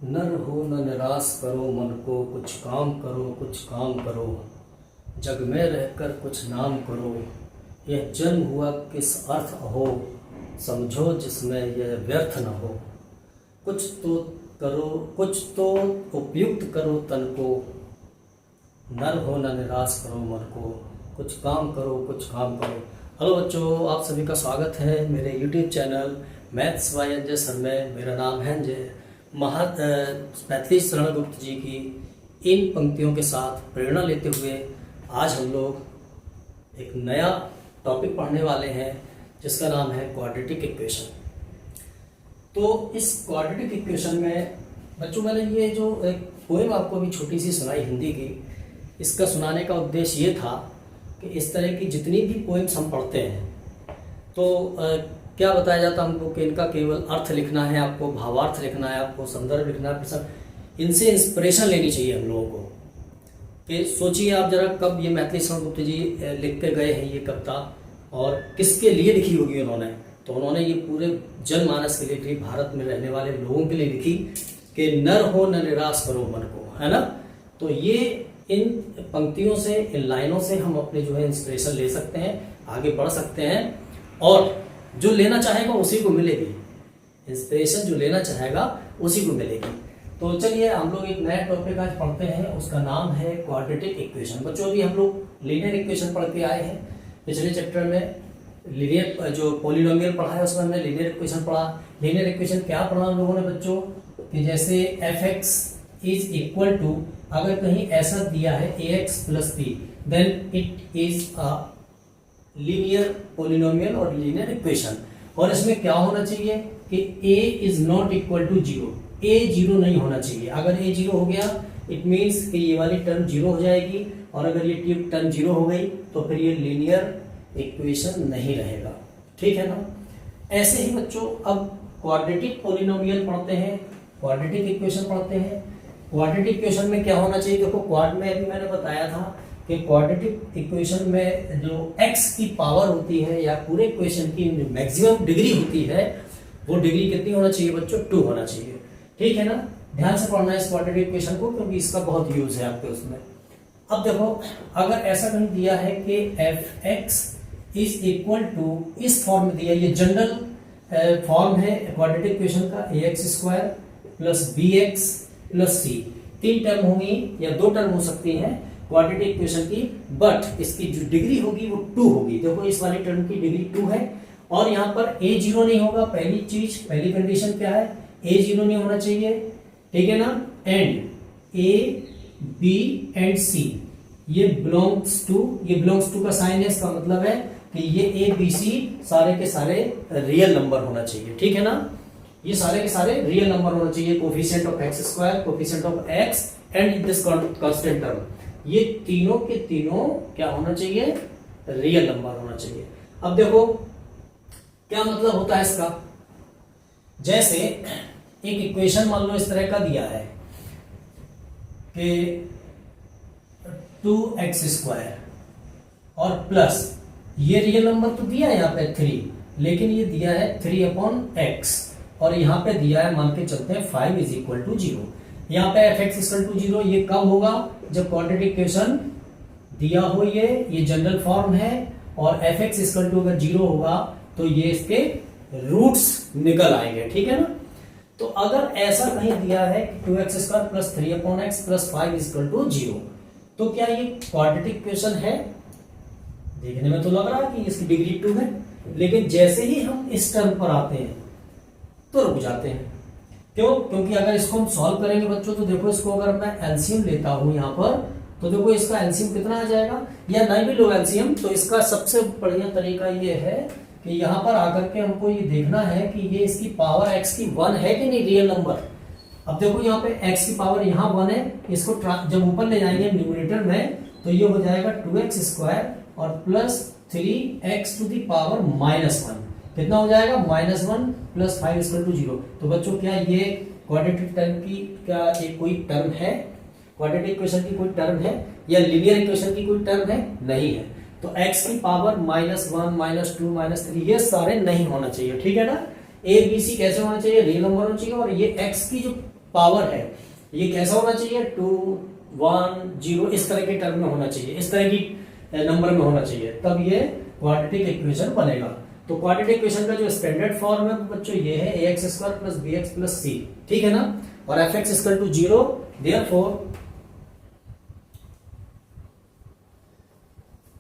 न रहो न निराश करो मन को, कुछ काम करो कुछ काम करो, जग में रहकर कुछ नाम करो। यह जन्म हुआ किस अर्थ हो, समझो जिसमें यह व्यर्थ न हो। कुछ तो करो, कुछ तो उपयुक्त करो तन को, न रहो न निराश करो मन को, कुछ काम करो कुछ काम करो। हेलो बच्चों, आप सभी का स्वागत है मेरे YouTube channel maths by Anjay sir में। मेरा नाम है अंजय। मैथिली शरण गुप्त जी की इन पंक्तियों के साथ प्रेरणा लेते हुए आज हम लोग एक नया टॉपिक पढ़ने वाले हैं जिसका नाम है क्वाड्रेटिक इक्वेशन। तो इस क्वाड्रेटिक इक्वेशन में बच्चों, मैंने ये जो एक पोएम आपको अभी छोटी सी सुनाई हिंदी की, इसका सुनाने का उद्देश्य ये था कि इस तरह की जितनी भी पोएम्स हम पढ़ते हैं तो क्या बताया जाता है हमको कि इनका केवल अर्थ लिखना है, आपको भावार्थ लिखना है, आपको संदर्भ लिखना है। इनसे इंस्पिरेशन लेनी चाहिए हम लोगों को कि सोचिए आप जरा, कब ये मैथिली शरण गुप्त जी लिख के गए हैं ये कविता और किसके लिए लिखी होगी उन्होंने। तो उन्होंने ये पूरे जनमानस के लिए लिखी, भारत में रहने वाले लोगों के लिए लिखी कि नर हो न निराश करो मन को, है ना। तो ये इन पंक्तियों से, इन लाइनों से हम अपने जो है इंस्पिरेशन ले सकते हैं, आगे बढ़ सकते हैं और जो लेना चाहेगा उसी को मिलेगी। इंस्पिरेशन जो लेना चाहेगा उसी को मिलेगी। तो चलिए हम लोग एक नया टॉपिक आज पढ़ते हैं, उसका नाम है क्वाड्रेटिक इक्वेशन। बच्चों, अभी हम लोग लीनियर इक्वेशन पढ़ के आए हैं। पिछले चैप्टर में लीनियर जो पॉलिनोमियल पढ़ा है उसमें हमने लीनियर इक्वेशन पढ़ा। लीनियर इक्वेशन क्या पढ़ा हम लोगों ने बच्चों कि जैसे f(x) इज इक्वल टू, अगर कहीं ऐसा दिया है ax plus b, then it is a linear polynomial और लीनियर इक्वेशन। और इसमें क्या होना चाहिए कि a is not equal to 0, a 0 नहीं होना चाहिए। अगर a 0 हो गया इट मीन्स कि ये वाली टर्म 0 हो जाएगी, और अगर ये टर्म 0 हो गई तो फिर ये लीनियर इक्वेशन नहीं रहेगा। ठीक है ना। ऐसे ही बच्चों अब क्वाड्रेटिक पॉलिनोमियल पढ़ते हैं, क्वाड्रेटिक इक्वेशन पढ़ते हैं। क्वाड्रेटिक इक्वेशन में क्या होना चाहिए, देखो क्वाड में अभी मैंने बताया था कि क्वाड्रेटिक इक्वेशन में जो x की पावर होती है या पूरे इक्वेशन की मैक्सिमम डिग्री होती है, वो डिग्री कितनी होना चाहिए बच्चों, 2 होना चाहिए। ठीक है ना। ध्यान से पढ़ना है इस क्वाड्रेटिक इक्वेशन को, क्योंकि इसका बहुत यूज है आपके उसमें। अब देखो, अगर ऐसा कहीं दिया है कि f(x) इज इक्वल टू, इस फॉर्म में दिया, ये जनरल फॉर्म है क्वाड्रेटिक इक्वेशन का, ax² plus bx plus c। 3 term होंगी या 2 टर्म हो सकती हैं क्वाड्रेटिक इक्वेशन की, बट इसकी जो डिग्री होगी वो 2 होगी। देखो इस वाली टर्म की डिग्री 2 है, और यहाँ पर a 0 नहीं होगा। पहली चीज, पहली कंडीशन क्या है, a 0 नहीं होना चाहिए। ठीक है ना। And a b and c ये बिलोंग्स टू का साइन है, इसका मतलब है कि ये a b c सारे के सारे रियल नंबर होना चाहिए। ठीक है ना। ये सारे के सारे रियल नंबर होना चाहिए। Coefficient of x², coefficient of x and this constant term, ये तीनों के तीनों क्या होना चाहिए, रियल नंबर होना चाहिए। अब देखो क्या मतलब होता है इसका। जैसे एक इक्वेशन मान लो इस तरह का दिया है कि 2x² और प्लस, ये रियल नंबर तो दिया है यहाँ पे 3, लेकिन ये दिया है 3/x, और यहाँ पे दिया है, मान के चलते हैं 5 इज इक्वल टू 0। यहाँ पे f(x) इक्वल टू 0, ये कब होगा, जब क्वाड्रेटिक इक्वेशन दिया हो, ये जनरल फॉर्म है, और f(x) इक्वल टू अगर 0 होगा तो ये इसके रूट्स निकल आएंगे। ठीक है ना। तो अगर ऐसा कहीं दिया है 2x² plus 3/x plus 5 equal to 0, तो क्या ये क्वाड्रेटिक इक्वेशन है? देखने में तो लग रहा है कि इसकी डिग्री 2 है, लेकिन जैसे ही हम इस टर्म पर आते हैं तो रुक जाते हैं। क्यों? क्योंकि अगर इसको हम सॉल्व करेंगे बच्चों, तो देखो इसको अगर मैं एलसीएम लेता हूं यहाँ पर, तो देखो इसका एलसीएम कितना आ जाएगा, या नहीं भी लो एलसीएम, तो इसका सबसे बढ़िया तरीका ये है कि यहाँ पर आकर के हमको ये देखना है कि ये इसकी पावर x की 1 है कि नहीं, रियल नंबर। अब देखो यहाँ पे x की पावर यहाँ 1 है, इसको जब ऊपर ले जाएंगे न्यूमरेटर में तो ये हो जाएगा 2x² और plus 3x to the power -1। कितना हो जाएगा, -1 प्लस 5 इक्वल टू 0। तो बच्चों क्या ये क्वाड्रेटिक टर्म की क्या एक कोई टर्म है, क्वाड्रेटिक इक्वेशन की कोई टर्म है, या लीनियर इक्वेशन की कोई टर्म है? नहीं है। तो x की पावर -1 -2 -3 ये सारे नहीं होना चाहिए, ठीक है ना। ए बी सी कैसे होना चाहिए, रियल नंबर होना चाहिए, और ये x की जो पावर है ये कैसा होना चाहिए, 2 1 0 इस तरह के टर्म में होना चाहिए, इस तरह की नंबर में होना चाहिए, तब ये क्वाड्रेटिक इक्वेशन बनेगा। तो क्वाड्रेटिक इक्वेशन का जो स्टैंडर्ड फॉर्म है बच्चों ये है ax² + bx + c, ठीक है ना। और fx = 0, देयरफॉर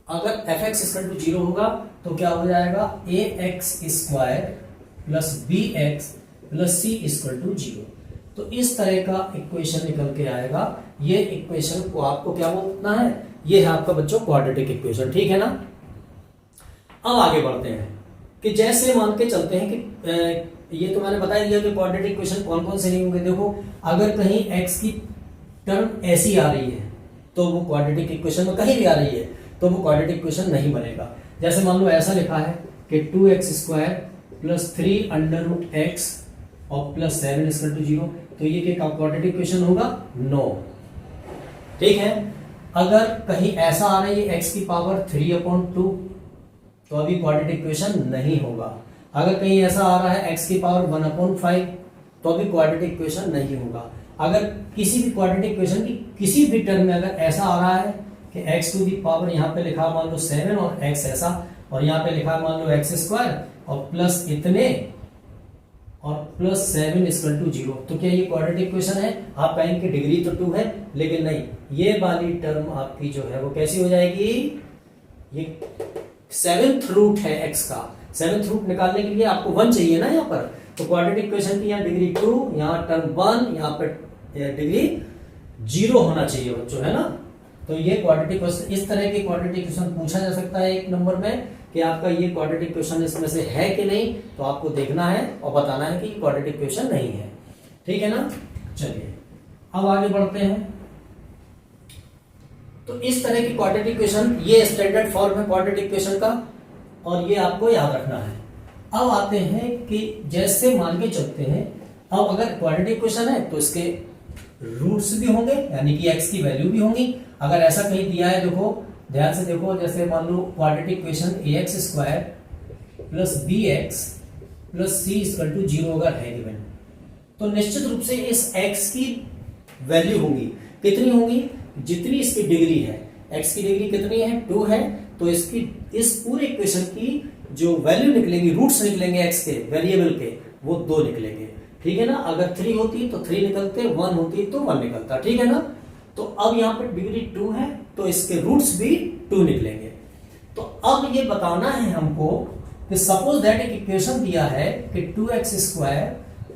अगर fx = 0 होगा तो क्या हो जाएगा, ax² + bx + c = 0। तो इस तरह का इक्वेशन निकल के आएगा। ये इक्वेशन को आपको क्या बोलना है, ये है आपका बच्चों क्वाड्रेटिक इक्वेशन, ठीक है ना। अब आगे बढ़ते हैं कि जैसे मान के चलते हैं कि ये तो मैंने बता दिया कि क्वाड्रेटिक इक्वेशन कौन कौन से नहीं होंगे। देखो अगर कहीं x की टर्म ऐसी आ रही है तो वो क्वाड्रेटिक इक्वेशन में कहीं भी आ रही है तो वो क्वाड्रेटिक इक्वेशन नहीं बनेगा। जैसे मान लो ऐसा लिखा है कि 2x² + 3√x और +7 = 0, तो ये क्या क्वाड्रेटिक इक्वेशन होगा, नो, ठीक है। अगर कहीं ऐसा आ रही है x की पावर 3/2 तो अभी क्वाड्रेटिक इक्वेशन नहीं होगा। अगर कहीं ऐसा आ रहा है x की पावर 1/5 तो अभी क्वाड्रेटिक इक्वेशन नहीं होगा। अगर किसी भी क्वाड्रेटिक इक्वेशन की किसी भी टर्म में अगर ऐसा आ रहा है कि x⁴ यहाँ पे लिखा मान लो 7 और x ऐसा, और यहाँ पे लिखा मान लो x² और प्लस इतने और +7 = 0, तो क्या ये क्वाड्रेटिक इक्वेशन है। आप कहेंगे कि डिग्री तो 2 है, लेकिन नहीं, ये वाली टर्म आपकी जो है वो कैसी हो जाएगी, ये 7th रूट है x का। 7th रूट निकालने के लिए आपको 1 चाहिए ना यहाँ पर, तो क्वाड्रेटिक इक्वेशन की यहाँ डिग्री 2, यहाँ टर्म 1, यहाँ पर डिग्री 0 होना चाहिए बच्चों, है ना। तो ये क्वाड्रेटिक इक्वेशन, इस तरह के क्वाड्रेटिक इक्वेशन पूछा जा सकता है एक नंबर में कि आपका ये क्वाड्रेटिक इक्वेशन इसमें से है कि नहीं, तो आपको देखना है और बताना है कि क्वाड्रेटिक इक्वेशन नहीं है, ठीक है ना। चलिए अब आगे बढ़ते हैं। तो इस तरह की क्वाड्रेटिक इक्वेशन, ये स्टैंडर्ड फॉर्म है क्वाड्रेटिक इक्वेशन का, और ये आपको याद रखना है। अब आते हैं कि जैसे मान के चलते हैं, अब अगर क्वाड्रेटिक इक्वेशन है तो इसके रूट्स भी होंगे, यानी कि x की वैल्यू भी होंगी। अगर ऐसा कहीं दिया है, देखो ध्यान से देखो, जैसे मान लो quadratic equation ax² + bx + c = 0 अगर है गिवन, तो निश्चित रूप से इस x की वैल्यू होंगी, कितनी होंगी, जितनी इसकी डिग्री है। x की डिग्री कितनी है, 2 है, तो इसकी इस पूरे इक्वेशन की जो वैल्यू निकलेंगी, रूट्स निकलेंगे x के वेरिएबल के, वो 2 निकलेंगे, ठीक है ना। अगर 3 होती तो 3 निकलते, 1 होती तो 1 निकलता, ठीक है ना। तो अब यहाँ पे डिग्री 2 है तो इसके रूट्स भी 2 निकलेंगे। तो अब ये बताना है हमको कि सपोज दैट एक इक्वेशन दिया है कि 2x²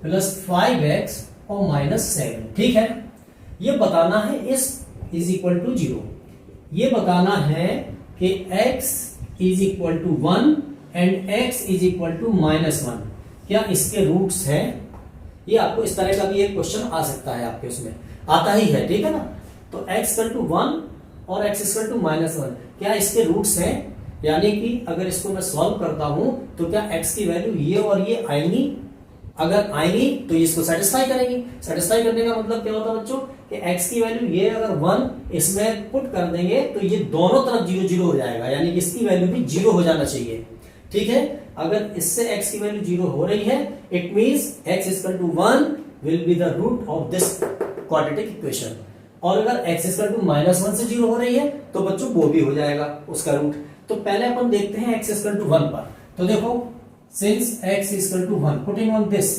+ 5x और -7, ठीक है। ये बताना है इस = 0, ये बताना है कि x = 1 एंड x = -1 क्या इसके रूट्स हैं। ये आपको इस तरह का भी एक क्वेश्चन आ सकता है, आपके उसमें आता ही है, ठीक है ना। तो x = 1 और x = -1 क्या इसके रूट्स हैं, यानी कि अगर इसको मैं सॉल्व करता हूं तो क्या x की वैल्यू ये और ये आएंगी, अगर आएंगी तो इसको सेटिस्फाई करेंगी। सेटिस्फाई करने का मतलब क्या होता है बच्चों कि x की वैल्यू ये अगर 1 इसमें पुट कर देंगे तो ये दोनों तरफ 0 0 हो जाएगा, यानी कि इसकी वैल्यू भी 0 हो जाना चाहिए, ठीक है। अगर इससे x की वैल्यू 0 हो रही है, it means x = 1 will be the root of this quadratic equation. और अगर x = -1 से 0 हो रही है तो बच्चों वो भी हो जाएगा उसका रूट। तो पहले अपन देखते हैं x = 1 पर। तो देखो since x = 1 putting on this,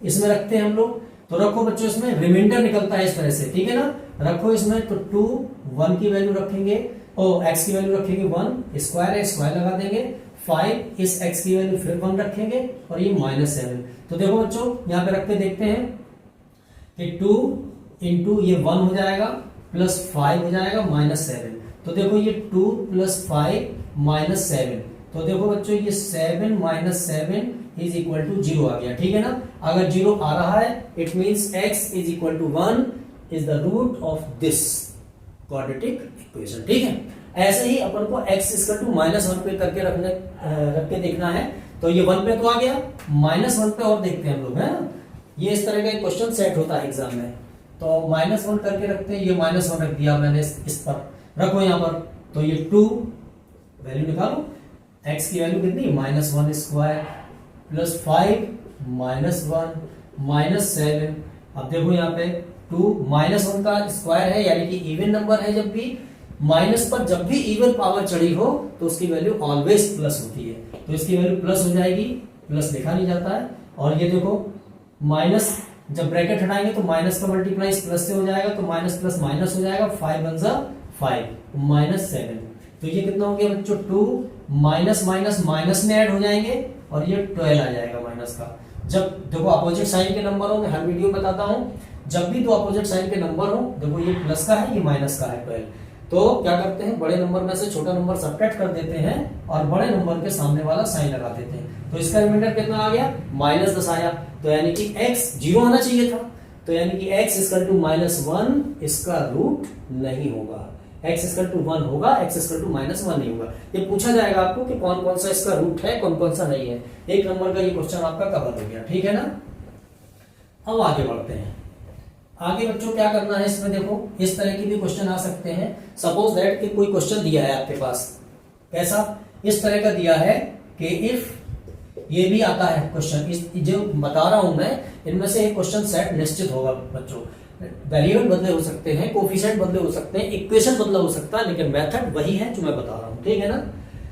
इसमें रखते हैं हम लोग, तो रखो बच्चों, इसमें रिमाइंडर निकलता है इस तरह से, ठीक है ना। रखो इसमें, तो 2 1 की वैल्यू रखेंगे और x की वैल्यू रखेंगे 1, स्क्वायर है स्क्वायर लगा देंगे, 5 इस x की वैल्यू फिर 1 रखेंगे और ये -7। तो देखो बच्चों यहाँ पे रख के देखते हैं कि 2 इंटू ये 1 हो जाएगा प्लस 5 हो जाएगा -7। तो देखो ये 2 + 5 -7, तो देखो बच्चों ये 7 - 7 = 0 आ गया, ठीक है ना। अगर 0 आ रहा है it means x = 1 is the root of this quadratic equation, ठीक है। ऐसे ही अपन को x = -1 पे करके रख के देखना है। तो ये 1 पे तो आ गया, -1 पे और देखते हैं हम लोग, है ना। ये इस तरह का क्वेश्चन सेट होता है एग्जाम में। तो -1 करके रखते हैं, ये -1 रख दिया मैंने, इस पर रखो यहाँ पर। तो ये 2 वैल्यू निकालो। x की वैल्यू कितनी, -1 स्क्वायर प्लस 5 -1 -7। अब देखो यहाँ पे 2 -1 का स्क्वायर है, यानी कि इवन नंबर है। जब भी माइनस पर जब भी इवन पावर चढ़ी हो तो उसकी वैल्यू ऑलवेज प्लस होती है, तो इसकी वैल्यू प्लस हो जाएगी, प्लस लिखा नहीं जाता है। और ये देखो माइनस, जब ब्रैकेट हटाएंगे तो माइनस का मल्टीप्लाई प्लस से हो जाएगा, तो माइनस प्लस माइनस हो जाएगा, 5 वन जा 5 -7। तो ये कितना हो गया बच्चों, 2 माइनस माइनस माइनस में ऐड हो जाएंगे और ये 12 आ जाएगा माइनस का। जब देखो अपोजिट साइन के नंबर हो, मैं हर वीडियो में बताता हूं, जब भी दो अपोजिट साइन के नंबर हो, देखो ये प्लस का है, ये माइनस का है 12, तो क्या करते हैं, बड़े नंबर में से छोटा नंबर सब्ट्रैक्ट कर देते हैं और बड़े नंबर के सामने वाला साइन लगा देते हैं। तो इसका रिमाइंडर कितना आ गया, -10 आया। तो यानी कि x 0 आना चाहिए था, तो यानी कि x इक्वल टू -1 इसका रूट नहीं होगा। x इक्वल टू 1 होगा, x इक्वल टू -1 नहीं होगा। ये पूछा जाएगा आपको कि कौन कौन सा इसका रूट है, कौन कौन सा नहीं है। एक नंबर का ये क्वेश्चन आपका कवर हो गया, ठीक है ना। अब आगे बढ़ते हैं। आगे बच्चों क्या करना है इसमें, देखो इस तरह की भी क्वेश्चन आ सकते हैं। सपोज दैट कि कोई क्वेश्चन दिया है आपके पास, कैसा, इस तरह का दिया है कि इफ, ये भी आता है क्वेश्चन, इस जो बता रहा हूं मैं, इनमें से एक क्वेश्चन सेट निश्चित होगा बच्चों। वेरिएबल बदले हो सकते हैं, कोफिशिएंट बदले हो सकते हैं, इक्वेशन बदला हो सकता है, लेकिन मेथड वही है जो मैं बता रहा हूं, ठीक है ना।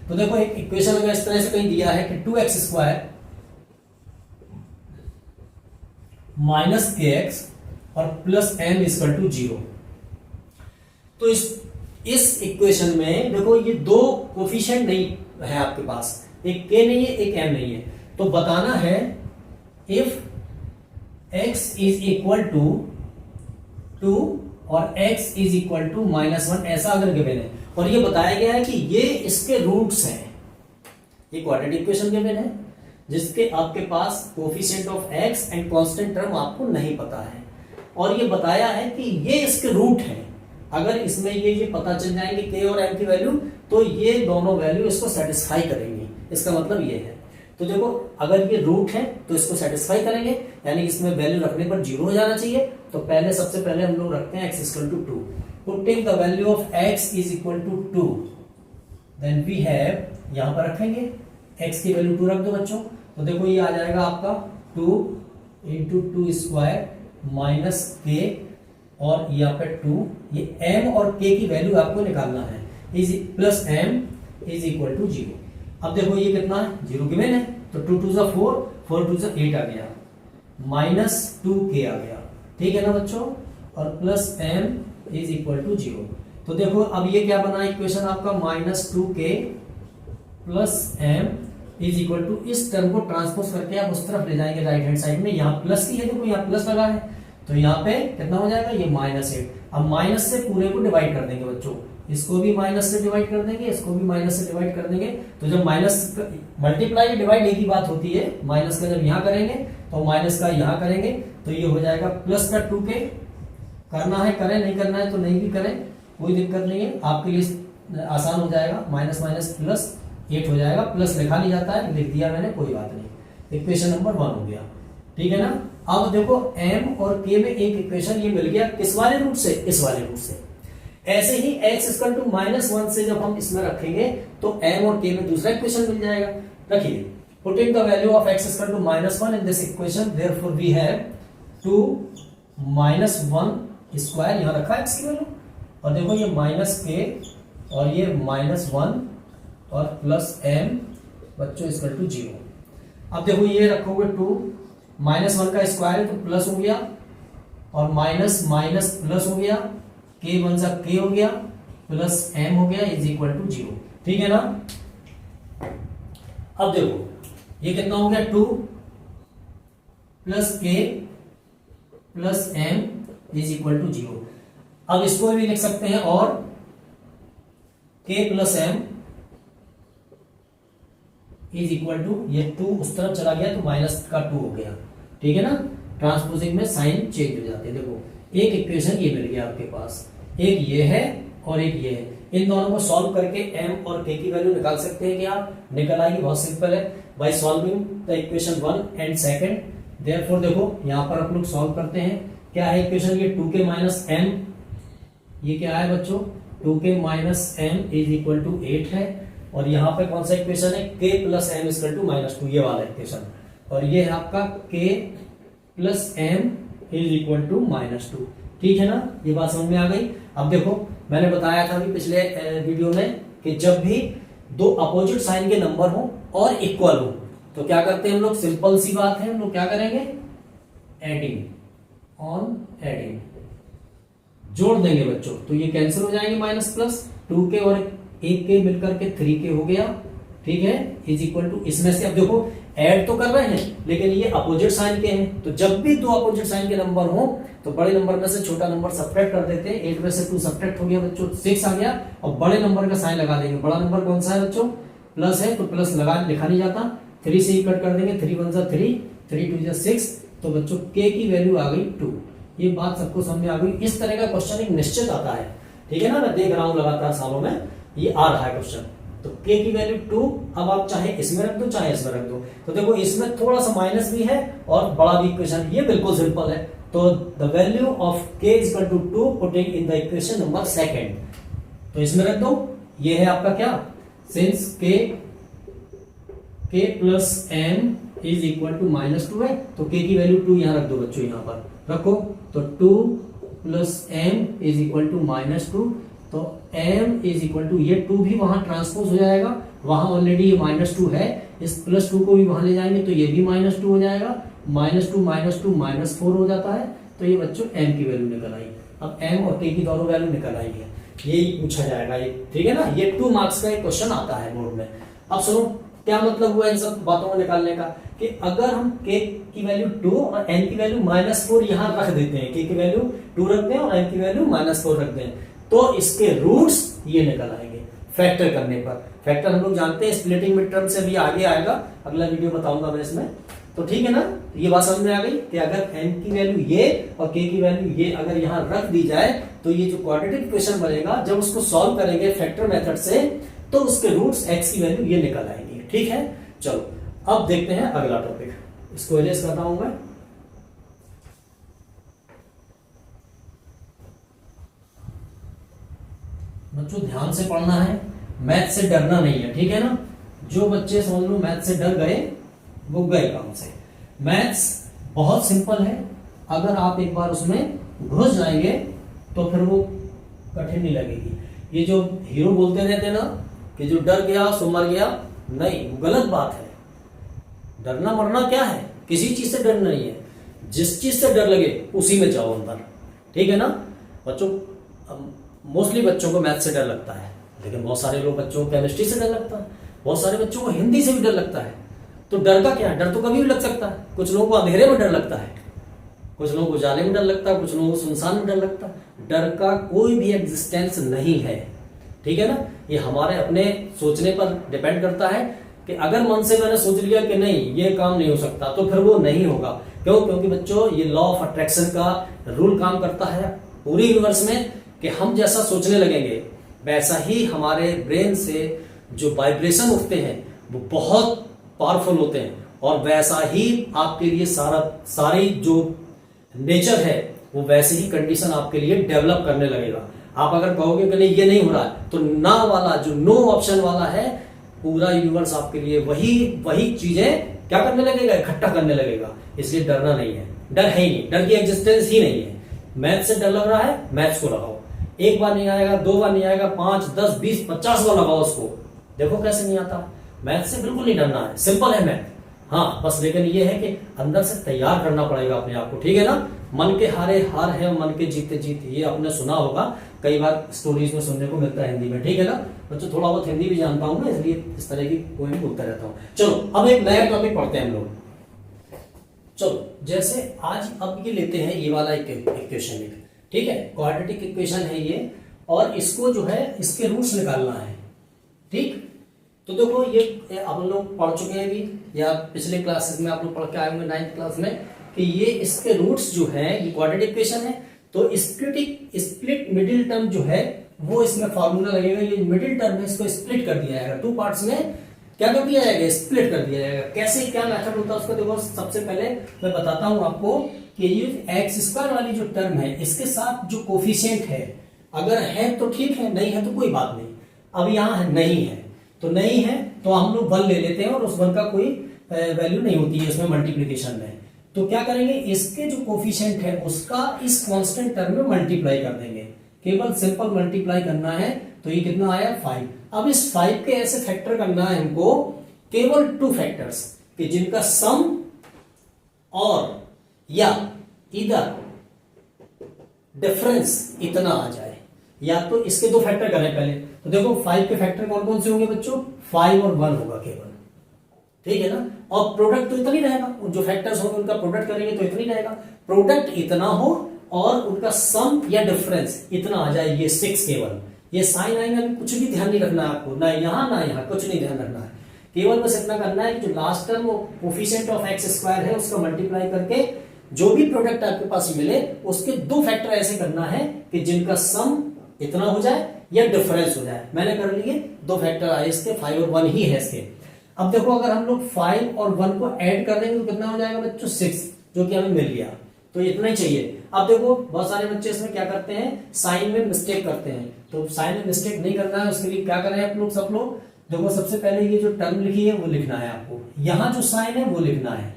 तो देखो एक इक्वेशन अगर इस तरह से कहीं दिया है कि 2x स्क्वायर -kx और प्लस m इक्वल टू 0। तो इस इक्वेशन में देखो ये दो कोफिशिएंट नहीं है आपके पास, एक k नहीं है, एक m नहीं है। तो बताना है if x is equal to 2 और x इज इक्वल टू -1, ऐसा अगर गिवन है और ये बताया गया है कि ये इसके रूट्स हैं, ये क्वाड्रेटिक इक्वेशन गिवन है जिसके आपके पास coefficient of x and constant term आपको नहीं पता है, और ये बताया है कि ये इसके रूट हैं। अगर इसमें ये पता चल जाएंगे k और m की वैल्यू, तो ये दोनों वैल्यू इसको सेटिस्फाई करेंगी। इसका मतलब ये है, तो देखो अगर ये रूट है तो इसको सेटिस्फाई करेंगे, यानी इसमें वैल्यू रखने पर 0 हो जाना चाहिए। तो पहले सबसे पहले हम लोग रखते हैं x equal to 2, putting the value of x is equal to 2, then we have, यहां पर रखेंगे x की वैल्यू 2 रख दो बच्चों। तो देखो ये आ जाएगा आपका 2 इंटू 2 स्क्वायर माइनस k, और यहाँ पे 2, ये m और k की वैल्यू आपको निकालना है, is plus m is equal to 0। अब देखो ये कितना है, 0 गिवन है, तो 2 2 जा 4, 4 2 जा 8 आ गया, माइनस 2k आ गया, ठीक है ना बच्चों, और plus m is equal to 0। तो देखो अब ये क्या बना इक्वेशन आपका, -2k plus m is equal to, इस टर्म को ट्रांसपोज करके आप उस तरफ ले जाएंगे राइट हैंड साइड में। यहाँ प्लस की है, देखो यहाँ प्लस लगा है, तो यहाँ पे कितना हो जाएगा, ये -8। अब माइनस से पूरे को डिवाइड कर देंगे बच्चों, इसको भी माइनस से डिवाइड कर देंगे, इसको भी माइनस से डिवाइड कर देंगे। तो जब माइनस मल्टीप्लाई डिवाइड एक ही बात होती है, माइनस का जब यहाँ करेंगे तो माइनस का यहाँ करेंगे, तो ये हो जाएगा प्लस का 2k। करना है करें, नहीं करना है तो नहीं भी करें, कोई दिक्कत नहीं है, आपके लिए आसान हो जाएगा। माइनस माइनस प्लस 8 हो जाएगा, प्लस लिखा नहीं जाता है, लिख दिया मैंने, कोई बात नहीं। इक्वेशन नंबर 1 हो गया, ठीक है ना। अब देखो m और k में एक इक्वेशन ये मिल गया, किस वाले रूट से, इस वाले रूट से। ऐसे ही x इक्वल टू -1 से जब हम इसमें रखेंगे तो m और k में दूसरा इक्वेशन मिल जाएगा। रखिए, putting the value of x equal to -1 in this equation, therefore we have 2 -1 square, यहां रखा x की वैल्यू, और देखो ये -k और ये -1 और प्लस m बच्चों इक्वल टू 0। अब देखो ये रखोगे 2, -1 का स्क्वायर है तो प्लस हो गया, और माइनस माइनस प्लस हो गया, k वन सा k हो गया, प्लस m हो गया, इज इक्वल टू 0, ठीक है ना। अब देखो ये कितना हो गया, 2 plus k plus m is equal to 0। अब इसको भी लिख सकते हैं, और k plus m is equal to, ये 2 उस तरफ चला गया तो माइनस का 2 हो गया, ठीक है ना। ट्रांसपोजिंग में साइन चेंज हो जाते हैं। देखो एक इक्वेशन ये मिल गया आपके पास, एक ये है और एक ये है। इन दोनों को सॉल्व करके m और k की वैल्यू निकाल सकते हैं, क्या निकल आएगी, बहुत सिंपल है, by solving the equation 1 and 2। Therefore देखो यहां पर हम लोग सॉल्व करते हैं, क्या है इक्वेशन, ये 2k माइनस m, ये क्या है बच्चों, 2k minus m is equal to 8 है, और यहाँ पे कौन सा इक्वेशन है, k plus M equal to minus two, ये वाला इक्वेशन, और ये है आपका k plus M is equal to minus two. ठीक है ना, ये बात समझ में आ गई। अब देखो मैंने बताया था अभी पिछले वीडियो में कि जब भी दो अपोजिट साइन के नंबर हो और इक्वल हो तो क्या करते हैं हम लोग, सिंपल सी बात है, हम लोग क्या करेंगे, एडिंग, ऑन एडिंग, जोड़ देंगे बच्चों, तो ये कैंसिल हो जाएंगे, माइनस प्लस 2k और 1k मिलकर के 3k हो गया। ठीक है, इज इक्वल टू, इसमें से अब देखो ऐड तो कर रहे हैं लेकिन ये अपोजिट साइन के हैं, तो जब भी दो अपोजिट साइन के नंबर हो तो बड़े नंबर में से छोटा नंबर सब्ट्रैक्ट कर देते हैं। 8 में से 2 सब्ट्रैक्ट हो गया बच्चों, 6 आ गया, और बड़े नंबर का साइन लगा देंगे। बड़ा नंबर कौन सा है बच्चों, प्लस है, तो प्लस लगा लिखा नहीं जाता, 3 से ही कट कर देंगे, 3 1 जा 3, 3 2 जा 6, तो बच्चों k की वैल्यू आ गई 2। ये बात सबको समझ में आ गई। इस तरह का क्वेश्चन एक निश्चित आता है, ठीक है ना, मैं देख रहा हूं लगातार सालों में ये आ रहा है क्वेश्चन। तो k की वैल्यू 2, अब आप चाहे इसमें रख दो चाहे इसमें रख दो, तो देखो इसमें थोड़ा सा माइनस भी है और बड़ा भी इक्वेशन, ये बिल्कुल सिंपल है। तो the value of k is equal to 2 putting in the equation number second, तो इसमें रख दो, ये है आपका क्या, since k plus m is equal to minus 2 है, तो k की वैल्यू 2 यहां रख दो बच्चों, यहां पर रखो, तो 2 plus m is equal to minus 2, तो m इज इक्वल टू, ये 2 भी वहां ट्रांसपोज हो जाएगा, वहां ऑलरेडी ये माइनस 2 है, इस प्लस 2 को भी वहां ले जाएंगे तो ये भी माइनस 2 हो जाएगा, माइनस 2 माइनस 4 हो जाता है, तो ये बच्चों m की वैल्यू निकल आई। अब m और k की दोनों वैल्यू निकल आई है, यही पूछा जाएगा ये, ठीक है ना, ये 2 मार्क्स का एक क्वेश्चन आता है बोर्ड में। अब सुनो क्या मतलब हुआ इन सब बातों को निकालने का, कि अगर हम k की वैल्यू 2 और n की वैल्यू -4 यहां रख देते हैं, k की वैल्यू 2 रखते हैं और n की वैल्यू -4 रखते हैं, तो इसके रूट्स ये निकल आएंगे फैक्टर करने पर। फैक्टर हम लोग जानते हैं स्प्लिटिंग मिड टर्म से भी आगे आएगा, अगला वीडियो बताऊंगा मैं इसमें, तो ठीक है ना, ये बात समझ में आ गई कि अगर n की वैल्यू ये और k की वैल्यू ये अगर यहां रख दी जाए तो ये जो क्वाड्रेटिक इक्वेशन बनेगा, जब उसको सॉल्व करेंगे फैक्टर मेथड से, तो उसके रूट्स x की वैल्यू ये निकल आएंगी। ठीक है, चलो अब देखते हैं अगला टॉपिक, इसको इरेज करता हूं मैं। बच्चों ध्यान से पढ़ना है, मैथ से डरना नहीं है, ठीक है ना। जो बच्चे समझ लो मैथ से डर गए वो गए काम से। मैथ्स बहुत सिंपल है, अगर आप एक बार उसमें घुस जाएंगे तो फिर वो कठिन नहीं लगेगी। ये जो हीरो बोलते रहते ना कि जो डर गया सो मर गया, नहीं, वो गलत बात है। डरना मरना क्या है, किसी चीज से डर नहीं है, जिस चीज से डर लगे उसी में जाओ अंदर, ठीक है ना। बच्चों मोस्टली बच्चों को मैथ से डर लगता है, लेकिन बहुत सारे लोग बच्चों को केमिस्ट्री से डर लगता है, बहुत सारे बच्चों को हिंदी से भी डर लगता है। तो डर का क्या है, डर तो कभी भी लग सकता है। कुछ लोगों को अंधेरे में डर लगता है, कुछ लोगों को उजाले में डर लगता है, कुछ लोगों को सुनसान में डर लगता है। डर का कोई भी एग्जिस्टेंस नहीं है, ठीक है ना। ये हमारे अपने सोचने पर डिपेंड करता है कि अगर मन से मैंने सोच लिया कि नहीं ये काम नहीं हो सकता, तो फिर वो नहीं होगा। क्यों? क्योंकि बच्चों ये लॉ ऑफ अट्रैक्शन का रूल काम करता है पूरी यूनिवर्स में, कि हम जैसा सोचने लगेंगे वैसा ही हमारे ब्रेन से जो वाइब्रेशन उठते हैं वो बहुत पावरफुल होते हैं, और वैसा ही आपके लिए सारी जो नेचर है वो वैसे ही कंडीशन आपके लिए डेवलप करने लगेगा। आप अगर कहोगे कि नहीं ये नहीं हो रहा है, तो ना वाला जो नो ऑप्शन वाला है, पूरा यूनिवर्स आपके लिए वही चीजें क्या करने लगेगा, इकट्ठा करने लगेगा। इसलिए डरना नहीं है, डर है ही नहीं, डर की एग्जिस्टेंस ही नहीं है। मैथ से डर लग रहा है, मैथ्स को लगाओ, एक बार नहीं आएगा, 2 बार नहीं आएगा, 5 10 20 50 बार लगाओ उसको, देखो कैसे नहीं आता। मैथ से बिल्कुल नहीं डरना है, सिंपल है मैथ। हाँ बस लेकिन ये है कि अंदर से तैयार करना पड़ेगा अपने आप को, ठीक है ना। मन के हारे हार है, मन के जीते जीत, ये आपने सुना होगा कई बार स्टोरीज में सुनने को मिलता है हिंदी में, ठीक है ना। बच्चों थोड़ा बहुत हिंदी भी जानता हूं मैं, इसलिए इस तरह की पोएम बोलता रहता हूँ। चलो अब एक नया टॉपिक पढ़ते हैं हम लोग। चलो जैसे आज अब ये लेते हैं ये वाला इक्वेशन, ठीक है, क्वाड्रेटिक इक्वेशन है ये, और इसको जो है इसके रूट्स निकालना है, ठीक। तो देखो ये आप लोग पढ़ चुके हैं भी, या पिछले क्लासेस में आप लोग पढ़ के आए होंगे 9th क्लास में, कि ये इसके रूट्स जो है ये क्वाड्रेटिक इक्वेशन है। तो स्प्लिट मिडिल टर्म जो है वो इसमें फॉर्मूला लगेगा, ये मिडिल टर्म है इसको स्प्लिट कर दिया जाएगा, 2 पार्ट्स में क्या कर दिया जाएगा, स्प्लिट कर दिया जाएगा। कैसे क्या मेथड होता है उसका देखो, सबसे पहले मैं बताता हूं आपको कि ये एक्स स्क्वायर वाली जो टर्म है इसके साथ जो कोफिशिएंट है, अगर है तो ठीक है, नहीं है तो कोई बात नहीं। अब यहां है नहीं है, तो नहीं है तो हम लोग 1 ले लेते हैं और उस 1 का कोई वैल्यू नहीं होती है इसमें मल्टीप्लीकेशन में। तो क्या करेंगे, इसके जो कोफिशिएंट है उसका इस कांस्टेंट टर्म में मल्टीप्लाई कर देंगे, केवल सिंपल मल्टीप्लाई करना है। तो ये कितना आया 5। अब इस 5 के ऐसे फैक्टर करना है हमको, केवल 2 फैक्टर्स कि जिनका सम और या इधर डिफरेंस इतना आ जाए, या तो इसके 2 फैक्टर करें पहले। तो देखो 5 के फैक्टर कौन कौन से होंगे बच्चों, 5 और 1 होगा केवल, ठीक है ना। और प्रोडक्ट तो इतना ही रहेगा, जो फैक्टर्स होंगे उनका प्रोडक्ट करेंगे तो इतना ही रहेगा। प्रोडक्ट इतना हो और उनका सम या डिफरेंस इतना आ जाए, ये 6 केवल। ये साइन आइन में कुछ भी ध्यान नहीं रखना है आपको, ना यहाँ ना यहाँ, कुछ नहीं ध्यान रखना है, केवल बस इतना करना है कि जो last term coefficient of x square है उसका मल्टीप्लाई करके जो भी प्रोडक्ट आपके पास मिले उसके 2 फैक्टर ऐसे करना है कि जिनका सम इतना हो जाए या डिफरेंस हो जाए। मैंने कर लिए 2 फैक्टर आए इसके, 5 और 1 ही है इसके। अब देखो अगर हम लोग 5 और 1 को ऐड कर देंगे तो कितना हो जाएगा बच्चों, 6, जो कि हमें मिल गया। तो इतना ही चाहिए। अब देखो बहुत सारे बच्चे इसमें क्या करते हैं, साइन में मिस्टेक करते हैं। तो साइन में मिस्टेक नहीं करना है, उसके लिए क्या करें आप लोग, सब लोग देखो सबसे पहले ये जो टर्म लिखी है वो लिखना है आपको, यहाँ जो साइन है वो लिखना है।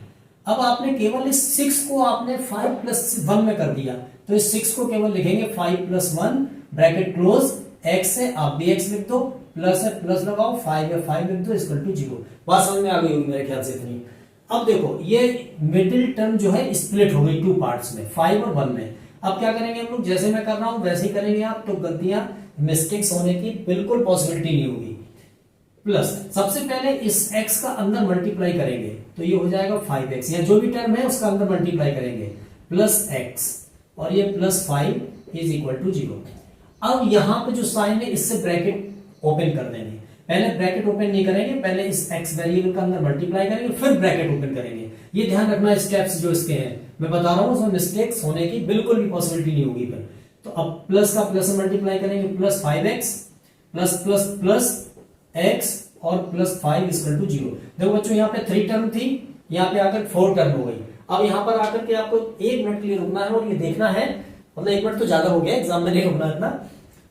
अब आपने केवल इस 6 को आपने 5 + 1 में कर दिया, तो इस 6 को केवल लिखेंगे 5 + 1 ब्रैकेट क्लोज, एक्स है आप भी एक्स लिख दो, प्लस है प्लस लगाओ, 5 है 5 लिख दो, इक्वल टू 0। बात समझ में आ गई होगी मेरे ख्याल से इतनी। अब देखो ये मिडिल टर्म जो है स्प्लिट हो गई 2 पार्ट्स में, 5 और 1 में। अब क्या करेंगे हम लोग, जैसे मैं कर रहा हूं वैसे ही करेंगे आप, तो गलतियां मिस्टेक्स होने की बिल्कुल पॉसिबिलिटी नहीं होगी। प्लस सबसे पहले इस x का अंदर मल्टीप्लाई करेंगे तो ये हो जाएगा 5x, या जो भी टर्म है उसका अंदर मल्टीप्लाई करेंगे, प्लस x और ये प्लस 5 इज इक्वल टू 0। अब यहां पे जो साइन है इससे ब्रैकेट ओपन कर देंगे, पहले ब्रैकेट ओपन नहीं करेंगे, पहले इस x वेरिएबल का अंदर मल्टीप्लाई करेंगे फिर ब्रैकेट ओपन करेंगे। ये ध्यान रखना, स्टेप्स जो इसके हैं मैं बता रहा हूं उसमें मिस्टेक्स होने की बिल्कुल भी पॉसिबिलिटी नहीं होगी फिर। तो अब प्लस का प्लस में मल्टीप्लाई करेंगे, plus 5x plus plus plus x और प्लस 5 इक्वल टू 0। देखो बच्चों यहाँ पे 3 टर्म थी, यहाँ पे आकर 4 टर्म हो गई। अब यहाँ पर आकर के आपको 1 मिनट के लिए रुकना है और ये देखना है, मतलब 1 मिनट तो ज्यादा हो गया, एग्जाम में नहीं रुकना इतना,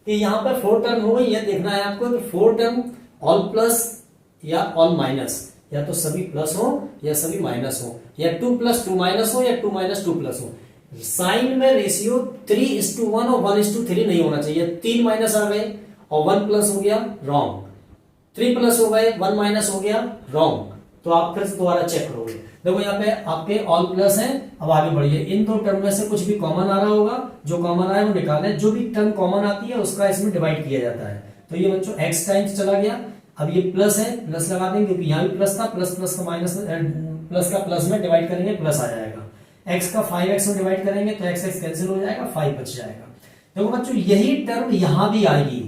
कि यहाँ पर 4 टर्म हो गई। यह देखना है आपको कि 4 टर्म ऑल प्लस या ऑल माइनस, या तो सभी प्लस हो या सभी माइनस हो, या 2 + 2 माइनस हो या 2 - 2 प्लस हो। साइन में रेशियो 3:1 और 1:3 नहीं होना चाहिए। 3 माइनस आ गए और 1 प्लस हो गया, रॉन्ग। 3 प्लस हो गए 1 माइनस हो गया, रॉन्ग। तो आप फिर दोबारा चेक करोगे। देखो यहाँ पे आपके ऑल प्लस है। अब आगे बढ़िए, इन 2 टर्म में से कुछ भी कॉमन आ रहा होगा, जो कॉमन आए वो निकालना है। जो भी टर्म कॉमन आती है उसका इसमें डिवाइड किया जाता है। तो ये बच्चों x टाइम्स चला गया। अब ये प्लस है, प्लस लगा देंगे क्योंकि यहाँ भी प्लस था, प्लस प्लस का माइनस, प्लस का प्लस में डिवाइड करेंगे प्लस आ जाएगा। x का 5x में डिवाइड करेंगे तो x कैंसिल हो जाएगा, 5 बच जाएगा। देखो बच्चों यही टर्म यहां भी आएगी,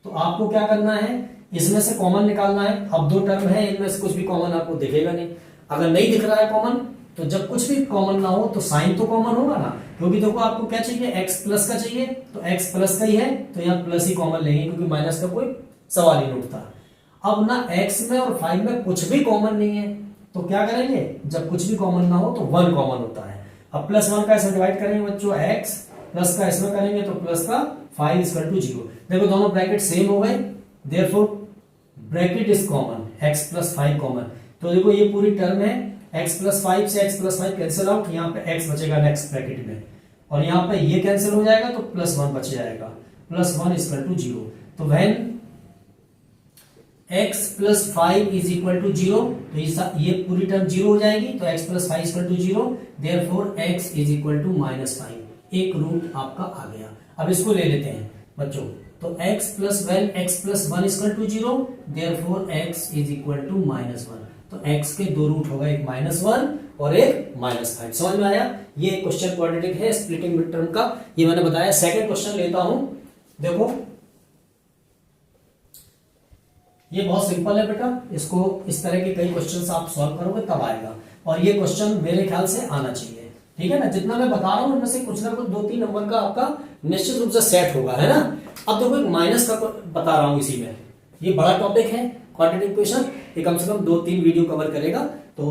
तो आपको क्या करना है, इसमें से कॉमन निकालना है। अब 2 टर्म है, इनमें से कुछ भी कॉमन आपको दिखेगा नहीं। अगर नहीं दिख रहा है कॉमन, तो जब कुछ भी कॉमन ना हो तो साइन तो कॉमन होगा ना, क्योंकि देखो आपको क्या चाहिए, x प्लस का चाहिए, तो x प्लस का ही है तो यहाँ प्लस ही कॉमन लेंगे, क्योंकि माइनस का कोई सवाल ही नहीं उठता। अब ना x में और 5 में कुछ भी कॉमन नहीं है, तो क्या करेंगे, जब कुछ भी कॉमन ना हो तो 1 कॉमन होता है। अब +1 का इसमें डिवाइड करेंगे बच्चों, x प्लस का इसमें करेंगे तो प्लस का 5 इक्वल टू 0। देखो दोनों ब्रैकेट सेम हो गए, therefore bracket is common, x + 5 common. तो देखो ये पूरी टर्म है, x + 5 से x + 5 कैंसिल आउट, यहाँ पे x बचेगा नेक्स्ट ब्रैकेट में, और यहाँ पे ये कैंसिल हो जाएगा तो +1 बच जाएगा, +1 इक्वल टू 0। तो when x + 5 is equal to 0, तो ये पूरी टर्म 0 हो जाएगी, तो x + 5 equal to 0, therefore x is equal to -5। एक रूट आपका आ गया। अब इसको ले लेते हैं बच्चों, तो x + 1 equal to 0, therefore x is equal to -1। तो x के 2 रूट होगा, एक -1 और एक -5। समझ में आया? ये क्वेश्चन क्वाड्रेटिक है स्प्लिटिंग मिड टर्म का, ये मैंने बताया। सेकंड क्वेश्चन लेता हूं, देखो ये बहुत सिंपल है बेटा, इसको इस तरह के कई क्वेश्चंस आप सॉल्व करोगे तब आएगा, और ये क्वेश्चन मेरे ख्याल से आना चाहिए, ठीक है ना। जितना मैं बता रहा हूं उनमें से कुछ ना कुछ 2-3 नंबर का आपका निश्चित रूप से सेट होगा, है ना। अब देखो एक माइनस का बता रहा हूं इसी में, ये बड़ा टॉपिक है क्वाड्रेटिक इक्वेशन, ये कम से कम 2-3 वीडियो कवर करेगा, तो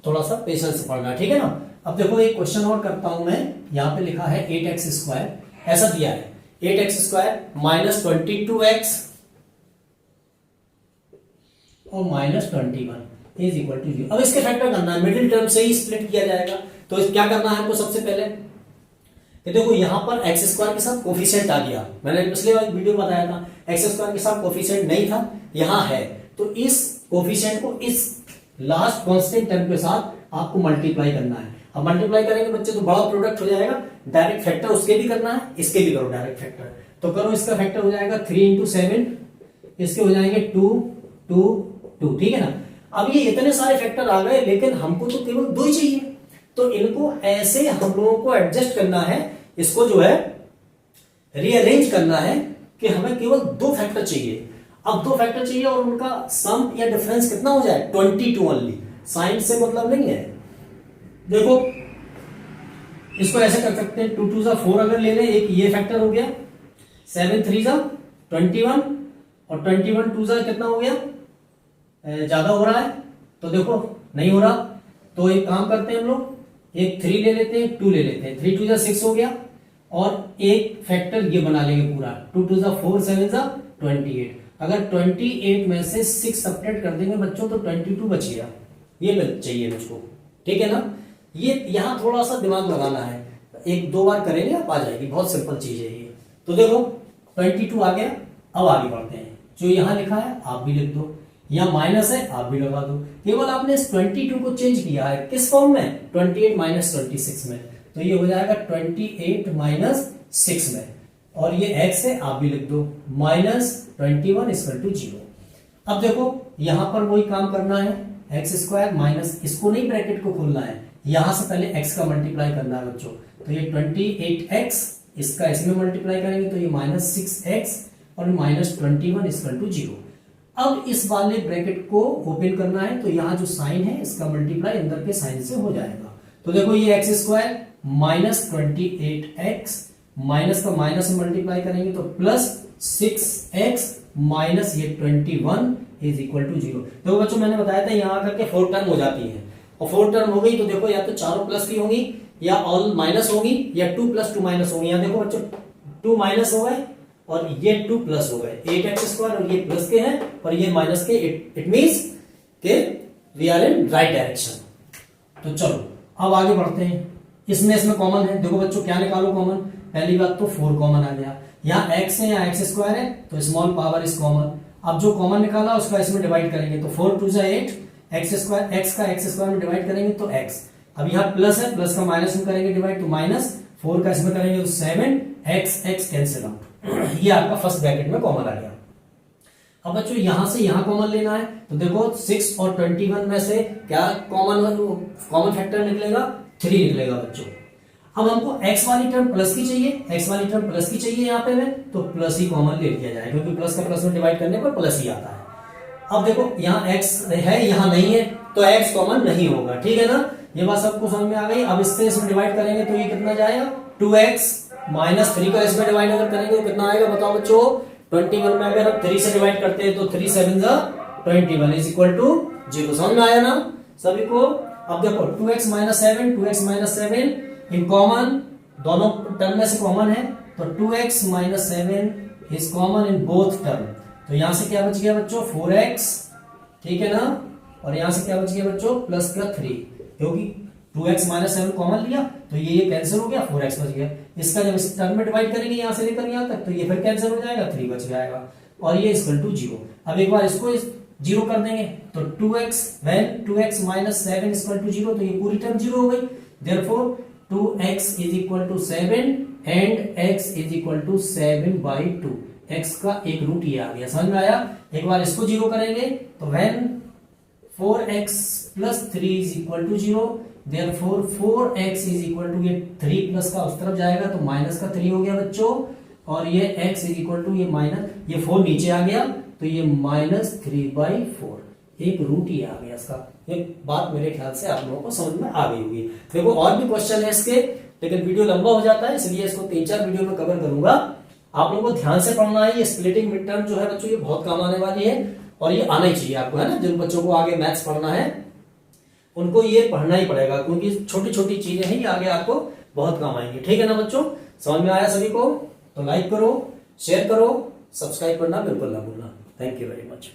थोड़ा सा पेशेंस से पढ़ना, ठीक है ना। अब देखो एक क्वेश्चन और करता हूं मैं, यहाँ पे लिखा है 8x², ऐसा दिया है 8x² - 22x और -21 इज इक्वल टू 0। अब इसके फैक्टर करना है, मिडिल टर्म से ही स्प्लिट किया जाएगा। तो क्या करना है हमको सबसे पहले कि देखो यहां पर एक्स स्क्वायर के साथ कोफिशिएंट आ गया, मैंने पिछले वाली वीडियो में बताया था एक्स स्क्वायर के साथ कोफिशिएंट नहीं था, यहां है। तो इस कोफिशिएंट को इस लास्ट कांस्टेंट टर्म के साथ आपको मल्टीप्लाई करना है। अब मल्टीप्लाई करेंगे बच्चे तो बड़ा प्रोडक्ट हो जाएगा, डायरेक्ट फैक्टर उसके भी करना है, इसके भी करो डायरेक्ट फैक्टर। तो करो, इसका फैक्टर हो जाएगा 3 × 7, इसके हो जाएंगे 2 2 2, ठीक है ना। अब ये इतने सारे फैक्टर आ गए, लेकिन हमको तो केवल 2 ही चाहिए, तो इनको ऐसे हम लोगों को एडजस्ट करना है, इसको जो है रीअरेंज करना है कि हमें केवल 2 फैक्टर चाहिए। अब 2 फैक्टर चाहिए और उनका सम या डिफरेंस कितना हो जाए, 22 ओनली। साइन से मतलब नहीं है। देखो इसको ऐसे कर सकते हैं, 2 2 × 4 अगर ले लें, एक ये फैक्टर हो गया, 7 3 × 21 और 21 2 × कितना हो गया, ज्यादा हो रहा है तो देखो नहीं हो रहा, तो एक काम करते हैं हम लोग, एक 3 ले लेते हैं, 2 ले लेते हैं, 3 2 × 6 हो गया और एक फैक्टर ये बना लेंगे पूरा, 2 2 × 4 7 × 28। अगर 28 में से 6 सब्ट्रैक्ट कर देंगे बच्चों तो 22 बच गया, ये चाहिए मुझको, ठीक है ना। ये यहां थोड़ा सा दिमाग लगाना है, 1-2 बार करेंगे आप आ जाएगी, बहुत सिंपल चीज है ये। तो देखो 22 आ गया। अब आगे बढ़ते हैं, जो यहां लिखा है आप भी लिख दो, यहां माइनस है आप भी लगा दो, केवल आपने इस 22 को चेंज किया है किस फॉर्म में, 28 - 26 में। तो ये हो जाएगा 28 - 6 में, और ये x है आप भी लिख दो, -21 = 0। अब देखो यहां पर वही काम करना है, x² माइनस, इसको नहीं ब्रैकेट को खोलना है, यहां से पहले x का मल्टीप्लाई करना है बच्चों। तो ये 28x, इसका इसमें मल्टीप्लाई करेंगे तो ये -6x और -21 = 0। अब इस वाले ब्रैकेट को ओपन करना है, तो यहां जो साइन है इसका मल्टीप्लाई अंदर के साइन से हो जाएगा। तो देखो ये x² -28x, माइनस का माइनस से मल्टीप्लाई करेंगे तो +6x माइनस ये 21 = 0। देखो बच्चों मैंने बताया था यहां आकर के 4 टर्म हो जाती है, और 4 टर्म हो गई तो देखो या तो चारों प्लस की होंगी या ऑल माइनस होंगी या 2 + 2 माइनस होंगी। यहाँ देखो बच्चों 2 माइनस हो गए और ये 2 प्लस हो गए, 8x² और ये प्लस के हैं और ये माइनस के, इट मींस के we are in right direction. तो चलो अब आगे बढ़ते हैं, इसमें कॉमन है, देखो बच्चों क्या निकालो कॉमन, पहली बात तो 4 कॉमन आ गया, यहाँ x है यहाँ x² है तो स्मॉल पावर इज कॉमन। अब जो कॉमन निकाला उसका इसमें डिवाइड करेंगे तो 4 2 × 8, x² x का x² में डिवाइड करेंगे तो x। अब यहाँ प्लस है, प्लस का माइनस में करेंगे डिवाइड तो -4 का इसमें करेंगे तो 7x कैंसिल आउट। ये आपका फर्स्ट ब्रैकेट में कॉमन आ गया। अब बच्चों यहां से यहां कॉमन लेना है, तो देखो 6 और 21 में से क्या कॉमन फैक्टर निकलेगा, 3 निकलेगा बच्चों। अब हमको x वाली टर्म प्लस की चाहिए, x वाली टर्म प्लस की चाहिए यहाँ पे में, तो प्लस ही कॉमन ले लिया जाए क्योंकि प्लस का प्लस में डिवाइड करने पर प्लस ही आता है। अब देखो यहाँ x है यहाँ नहीं है तो x कॉमन नहीं होगा, ठीक है ना, ये बात सबको समझ में आ गई। अब इससे इसमें डिवाइड करेंगे तो ये कितना जाएगा, 2x - 3 का इसमें डिवाइड अगर करेंगे तो कितना आएगा बताओ बच्चों, 21 में अगर हम 3 से डिवाइड करते हैं तो 3 7 = 21 = 0। समझ में आया ना सभी को। अब देखो 2x - 7 2x - 7 इन कॉमन, दोनों टर्म में से कॉमन है तो 2x - 7 is common in both term. तो यहां से क्या बच गया बच्चों, 4x, ठीक है ना, और यहां से क्या बच गया बच्चों, प्लस का 3, क्योंकि 2x - 7 कॉमन लिया तो ये कैंसिल हो गया, 4x बच गया। इसका जब इस टर्म में डिवाइड करेंगे यहां से लेकर यहां तक तो ये फिर कैंसिल हो जाएगा, 3 बच जाएगा और ये = 0। अब एक बार इसको 0 कर देंगे तो 2x when 2x - 7 = 0 तो ये पूरी टर्म 0 हो गई। Therefore 2x = 7 and x = 7/2, x का एक रूट ये आ गया, समझ में आया। एक बार इसको 0 करेंगे तो when 4x + 3 = 0, देयरफॉर 4x = ये 3 प्लस का उस तरफ जाएगा तो माइनस का 3 हो गया बच्चों, और ये x = ये माइनस, ये 4 नीचे आ गया तो ये -3/4, एक रूट ही आ गया इसका। एक बात मेरे ख्याल से आप लोगों को समझ में आ गई होगी। देखो और भी क्वेश्चन है इसके, लेकिन वीडियो लंबा हो जाता है इसलिए इसको 3-4 वीडियो में कवर करूंगा। आप लोगों को ध्यान से पढ़ना है, ये स्प्लिटिंग मिड टर्म जो है बच्चों ये बहुत काम आने वाली है और ये आना ही चाहिए आपको, है ना। जिन बच्चों को आगे मैथ्स पढ़ना है उनको ये पढ़ना ही पड़ेगा क्योंकि छोटी छोटी चीजें हैं ये आगे आपको बहुत काम आएंगी, ठीक है ना बच्चों। समझ में आया सभी को तो लाइक करो, शेयर करो, सब्सक्राइब करना बिल्कुल ना भूलना। Thank you very much.